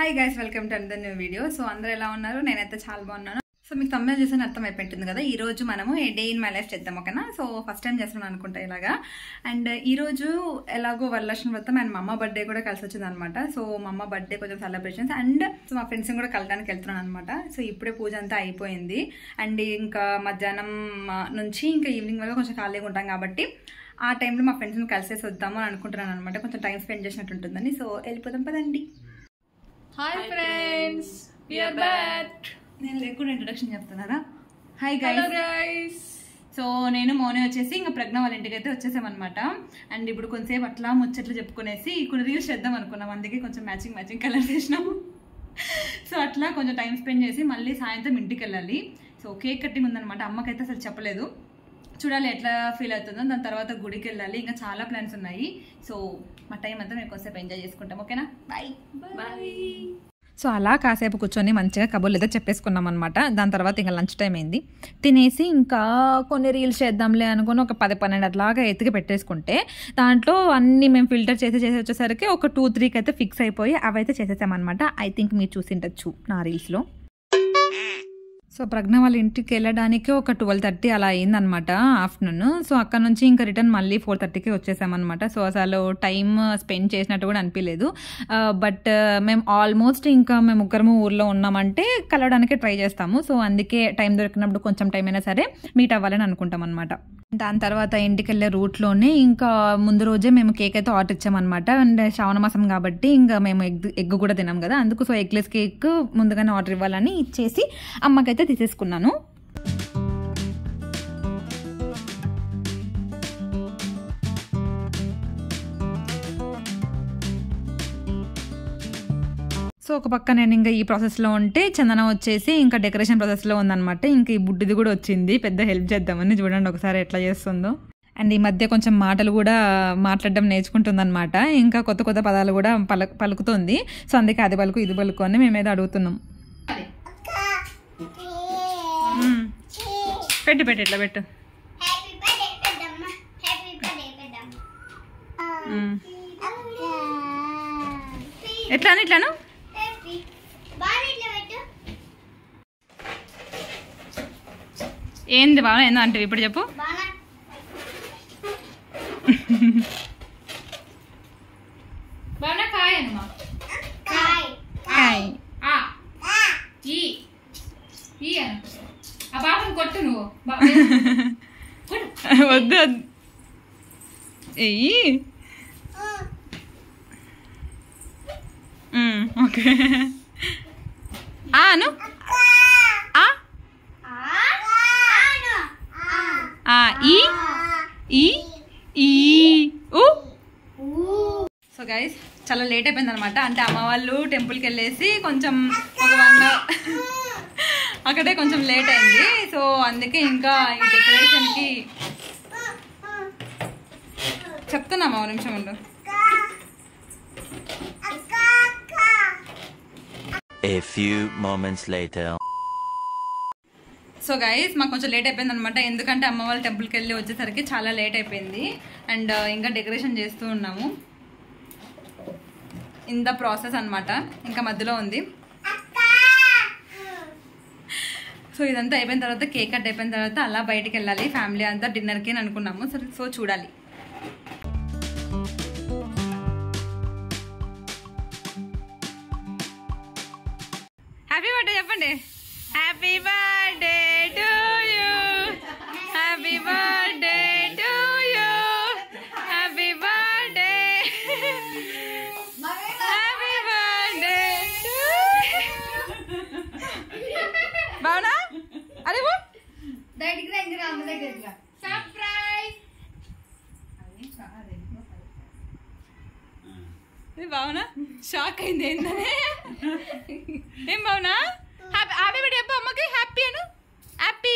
Hi guys, welcome to another new video. So అందరూ ఎలా ఉన్నారు? నేనైతే చాలా బాగున్నాను. సో మీకు తమిళ చూసాను అర్థం అయిపోయింది కదా. ఈ రోజు మనము డే ఇన్ మై లైఫ్ చేద్దాం, ఓకేనా? సో ఫస్ట్ టైం చేస్తున్నాను అనుకుంటా ఇలాగా. అండ్ ఈ రోజు ఎలాగో వరలక్ష్మి వ్రతం అండ్ మా అమ్మ బర్త్డే కూడా కలిసి వచ్చింది అనమాట. సో మా అమ్మ బర్త్డే కొంచెం సెలబ్రేషన్స్ అండ్ సో మా ఫ్రెండ్స్ని కూడా కలడానికి వెళ్తున్నాను అనమాట. సో ఇప్పుడే పూజ అంతా అయిపోయింది అండ్ ఇంకా మధ్యాహ్నం నుంచి ఇంకా ఈవినింగ్ వరకు కొంచెం ఖాళీగా ఉంటాం కాబట్టి ఆ టైంలో మా ఫ్రెండ్స్ని కలిసేసి వద్దాము అని అనుకుంటున్నాను అనమాట. కొంచెం టైం స్పెండ్ చేసినట్టు ఉంటుందని. సో వెళ్ళిపోదాం పదండి. Hi friends, we are back. నేను లేకుండా ఇంట్రొడక్షన్ చెప్తున్నారా? Hi guys. సో నేను మౌని వచ్చేసి ఇంకా ప్రజ్ఞ వాళ్ళ ఇంటికి అయితే వచ్చేసామన్నమాట. అండ్ ఇప్పుడు కొంచెంసేపు అట్లా ముచ్చట్లు చెప్పుకునేసి కొన్ని రీల్స్ చేద్దాం అనుకున్నాం. అందుకే కొంచెం మ్యాచింగ్ కలర్ చేసినాము. సో అట్లా కొంచెం టైం స్పెండ్ చేసి మళ్ళీ సాయంత్రం ఇంటికి వెళ్ళాలి. సో కేక్ కట్టింగ్ ఉందన్నమాట. అమ్మకైతే అసలు చెప్పలేదు, చూడాలి ఎట్లా ఫీల్ అవుతుందో. దాని తర్వాత గుడికి వెళ్ళాలి. ఇంకా చాలా ప్లాన్స్ ఉన్నాయి. సో మా టైం అంతా మేము కొంచెంసేపు ఎంజాయ్ చేసుకుంటాం, ఓకేనా? Bye bye. సో అలా కాసేపు కూర్చొని మంచిగా కబుర్లు అయితే చెప్పేసుకున్నాం అనమాట. దాని తర్వాత ఇంకా లంచ్ టైం అయింది. తినేసి ఇంకా కొన్ని రీల్స్ చేద్దాంలే అనుకుని ఒక 10-12 అట్లాగా ఎత్తికి పెట్టేసుకుంటే దాంట్లో అన్ని మేము ఫిల్టర్ చేసి వచ్చేసరికి ఒక 2-3కి అయితే ఫిక్స్ అయిపోయి అవైతే చేసేసామన్నమాట. ఐ థింక్ మీరు చూసిండొచ్చు నా రీల్స్లో. సో ప్రజ్ఞ వాళ్ళ ఇంటికి వెళ్ళడానికి ఒక 12:30 అలా అయిందనమాట ఆఫ్టర్నూన్. సో అక్కడ నుంచి ఇంకా రిటర్న్ మళ్ళీ 4:30కి వచ్చేసామన్నమాట. సో అసలు టైం స్పెండ్ చేసినట్టు కూడా అనిపించలేదు. బట్ మేము ఆల్మోస్ట్ ఇంకా మేము ముగ్గురము ఊర్లో ఉన్నామంటే కలవడానికే ట్రై చేస్తాము. సో అందుకే టైం దొరికినప్పుడు కొంచెం టైం అయినా సరే మీట్ అవ్వాలని అనుకుంటాం అనమాట. దాని తర్వాత ఇంటికి వెళ్ళే రూట్లోనే ఇంకా ముందు రోజే మేము కేక్ అయితే ఆర్డర్ ఇచ్చామన్నమాట. అండ్ శ్రావణ మాసం కాబట్టి ఇంకా మేము ఎగ్ కూడా తినాం కదా, అందుకు సో ఎగ్లెస్ కేక్ ముందుగానే ఆర్డర్ ఇవ్వాలని ఇచ్చేసి అమ్మకైతే తీసేసుకున్నాను. సో ఒక పక్క నేను ఇంకా ఈ ప్రాసెస్లో ఉంటే చందన వచ్చేసి ఇంకా డెకరేషన్ ప్రాసెస్లో ఉందన్నమాట. ఇంకా ఈ బుడ్డిది కూడా వచ్చింది, పెద్ద హెల్ప్ చేద్దామని. చూడండి ఒకసారి ఎట్లా చేస్తుందో. అండ్ ఈ మధ్య కొంచెం మాటలు కూడా మాట్లాడడం నేర్చుకుంటుందన్నమాట. ఇంకా కొత్త పదాలు కూడా పలుకుతుంది. సో అందుకే అది పలుకు ఇది పలుకు అని మేమేదో అడుగుతున్నాం. పెట్టు ఇట్లా పెట్టు. ఇట్లాను ఏంది బాగా ఏందో అంటే ఇప్పుడు చెప్పు. కొట్టు నువ్వు వద్దు ఎయ్యి. ఓకే అను. సో గైస్ చాలా లేట్ అయిపోయింది అనమాట. అంటే అమ్మ వాళ్ళు టెంపుల్కి వెళ్ళేసి కొంచెం ఒక 1 hour అక్కడే కొంచెం లేట్ అయింది. సో అందుకే ఇంకా ఈ డెకరేషన్కి చెప్తున్నామా ఒక నిమిషం ఉండు. A few moments later. So guys మాకు కొంచెం లేట్ అయిపోయింది అనమాట. ఎందుకంటే అమ్మ వాళ్ళ టెంపుల్కి వెళ్ళి వచ్చేసరికి చాలా లేట్ అయిపోయింది. అండ్ ఇంకా డెకరేషన్ చేస్తూ ఉన్నాము. ఇన్ ద ప్రాసెస్ అనమాట, ఇంకా మధ్యలో ఉంది. సో ఇదంతా అయిపోయిన తర్వాత కేక్ కట్ అయిపోయిన తర్వాత అలా బయటికి వెళ్ళాలి ఫ్యామిలీ అంతా డిన్నర్కి అని అనుకున్నాము. సో చూడాలి. హ్యాపీ బర్త్డే చెప్పండి. Happy birthday to you, happy birthday to you, happy birthday, happy birthday to బావునా? అరే సర్ప్రైజ్ బావునా? షాక్ అయింది ఏంటనే. ఏం బావునా? హ్యాపీ బర్త్డే అప్ప అమ్మకి. హ్యాపీ అను. హ్యాపీ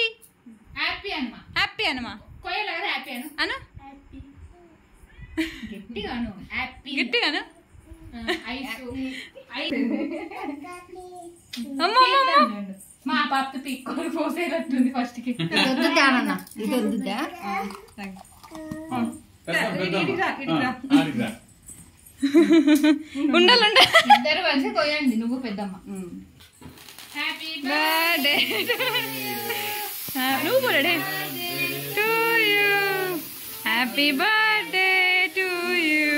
హ్యాపీ అనమా. హ్యాపీ అనమా. కొయ్యలా హ్యాపీ అను. గట్టిగాను. హ్యాపీ గట్టిగాను. మా పాప పిక్కొని పోసేటట్టుంది ఫస్ట్ కి. ఉండాలి ఇద్దరు కలిసి కొయ్యండి, నువ్వు పెద్దమ్మ. హ్యాపీ బర్త్డే నువ్వు కూడా to you, happy birthday to you,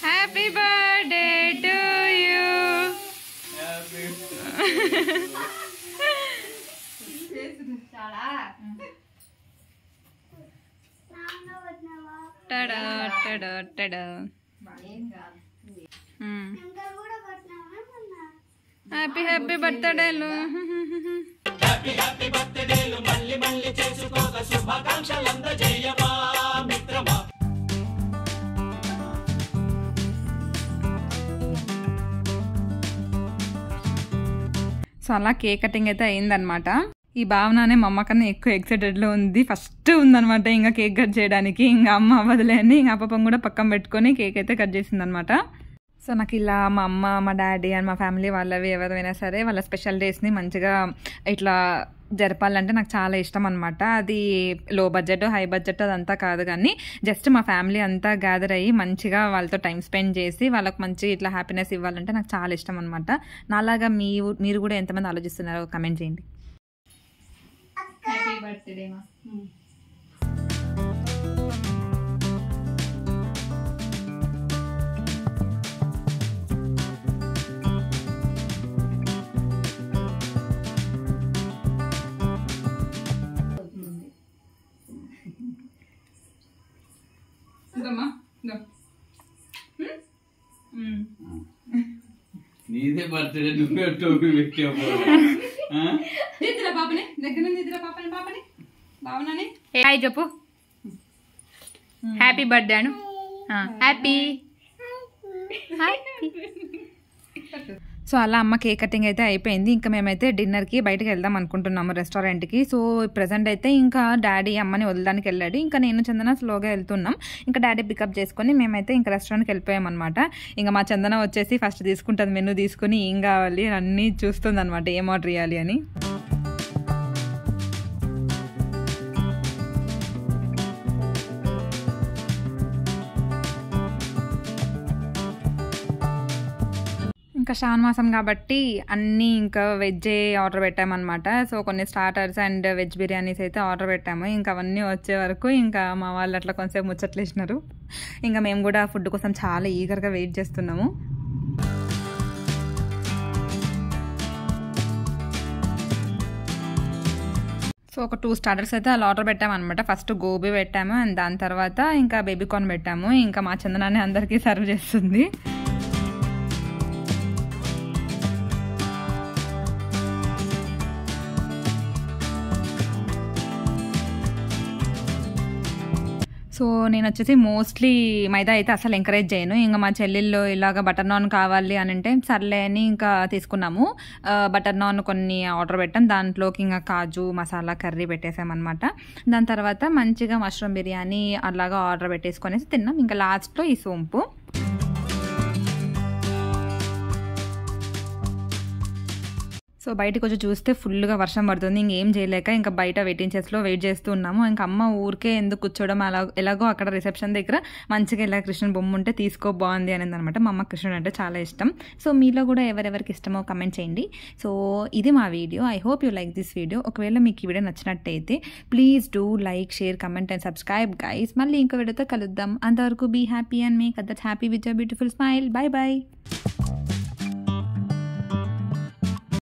happy birthday to you. Tada tada tada. Happy happy బర్త్డేలు. సో అలా కేక్ కటింగ్ అయితే అయిందనమాట. ఈ భావననే మా అమ్మ కన్నా ఎక్కువ ఎక్సైటెడ్లో ఉంది. ఫస్ట్ ఉందనమాట ఇంకా కేక్ కట్ చేయడానికి. ఇంకా అమ్మ అవ్వదులే అని ఇంకా పాపం కూడా పక్కన పెట్టుకొని కేక్ అయితే కట్ చేసిందనమాట. సో నాకు ఇలా మా అమ్మ, మా డాడీ అండ్ మా ఫ్యామిలీ వాళ్ళవి ఎవరైనా సరే వాళ్ళ స్పెషల్ డేస్ని మంచిగా ఇట్లా జరపాలంటే నాకు చాలా ఇష్టం అనమాట. అది లో బడ్జెట్ హై బడ్జెట్ అదంతా కాదు, కానీ జస్ట్ మా ఫ్యామిలీ అంతా గ్యాదర్ అయ్యి మంచిగా వాళ్ళతో టైం స్పెండ్ చేసి వాళ్ళకి మంచి ఇట్లా హ్యాపీనెస్ ఇవ్వాలంటే నాకు చాలా ఇష్టం అనమాట. నాలాగా మీరు కూడా ఎంతమంది ఆలోచిస్తున్నారో కమెంట్ చేయండి. హ్యాపీ బర్త్డే మా. నీదే బర్త్డే నువ్వే టోపీ పెట్టావు. నిద్ర పాపని దగ్గర నిద్ర పాపని భావనని హాయ్ చెప్పు. హ్యాపీ బర్త్డే అను. హ్యాపీ. సో అలా అమ్మ కేక్ కటింగ్ అయితే అయిపోయింది. ఇంకా మేమైతే డిన్నర్కి బయటకు వెళ్దాం అనుకుంటున్నాము రెస్టారెంట్కి. సో ప్రజెంట్ అయితే ఇంకా డాడీ అమ్మని వదలడానికి వెళ్ళాడు. ఇంకా నేను చందన స్లోగా వెళ్తున్నాం. ఇంకా డాడీ పికప్ చేసుకొని మేమైతే ఇంకా రెస్టారెంట్కి వెళ్ళిపోయామన్నమాట. ఇంకా మా చందన వచ్చేసి ఫస్ట్ తీసుకుంటుంది మెనూ తీసుకుని ఏం కావాలి అన్నీ చూస్తుంది అనమాట, ఏం ఆర్డర్ చేయాలి అని. ఇంకా శ్రావణ మాసం కాబట్టి అన్నీ ఇంకా వెజ్జే ఆర్డర్ పెట్టామన్నమాట. సో కొన్ని స్టార్టర్స్ అండ్ వెజ్ బిర్యానీస్ అయితే ఆర్డర్ పెట్టాము. ఇంకా అవన్నీ వచ్చే వరకు ఇంకా మా వాళ్ళు అట్లా కొంచెంసేపు ముచ్చట్లు వేసినారు. ఇంకా మేము కూడా ఫుడ్ కోసం చాలా ఈగర్గా వెయిట్ చేస్తున్నాము. సో ఒక 2 స్టార్టర్స్ అయితే అలా ఆర్డర్ పెట్టామన్నమాట. ఫస్ట్ గోబీ పెట్టాము అండ్ దాని తర్వాత ఇంకా బేబీ కార్న్ పెట్టాము. ఇంకా మా చందనాన్ని అందరికీ సర్వ్ చేస్తుంది. సో నేను వచ్చేసి మోస్ట్లీ మైదా అయితే అసలు ఎంకరేజ్ చేయను. ఇంకా మా చెల్లెళ్ళు ఇలాగ బటర్ నాన్ కావాలి అని అంటే సర్లే అని ఇంకా తీసుకున్నాము. బటర్ నాన్ కొన్ని ఆర్డర్ పెట్టాం. దాంట్లోకి ఇంకా కాజు మసాలా కర్రీ పెట్టేసామన్నమాట. దాని తర్వాత మంచిగా మష్రూమ్ బిర్యానీ అలాగా ఆర్డర్ పెట్టేసుకొనేసి తిన్నాం. ఇంకా లాస్ట్లో ఈ సోంపు. సో బయటకు వచ్చి చూస్తే ఫుల్గా వర్షం పడుతుంది. ఇంకేం చేయలేక ఇంకా బయట వెయిటింగ్ చేస్లో వెయిట్ చేస్తూ ఉన్నాము. ఇంకా అమ్మ ఊరికే ఎందుకు కూర్చోవడం, ఎలాగో అక్కడ రిసెప్షన్ దగ్గర మంచిగా ఇలా కృష్ణుని బొమ్మ ఉంటే తీసుకో బాగుంది అనేది అనమాట. మా అమ్మ కృష్ణుడు అంటే చాలా ఇష్టం. సో మీలో కూడా ఎవరెవరికి ఇష్టమో కమెంట్ చేయండి. సో ఇది మా video. I hope you like this video. ఒకవేళ మీకు ఈ వీడియో నచ్చినట్టయితే please do like, share, comment and subscribe guys. మళ్ళీ ఇంకో వీడియోతో కలుద్దాం. అంతవరకు be happy and make others happy with your beautiful smile. Bye bye.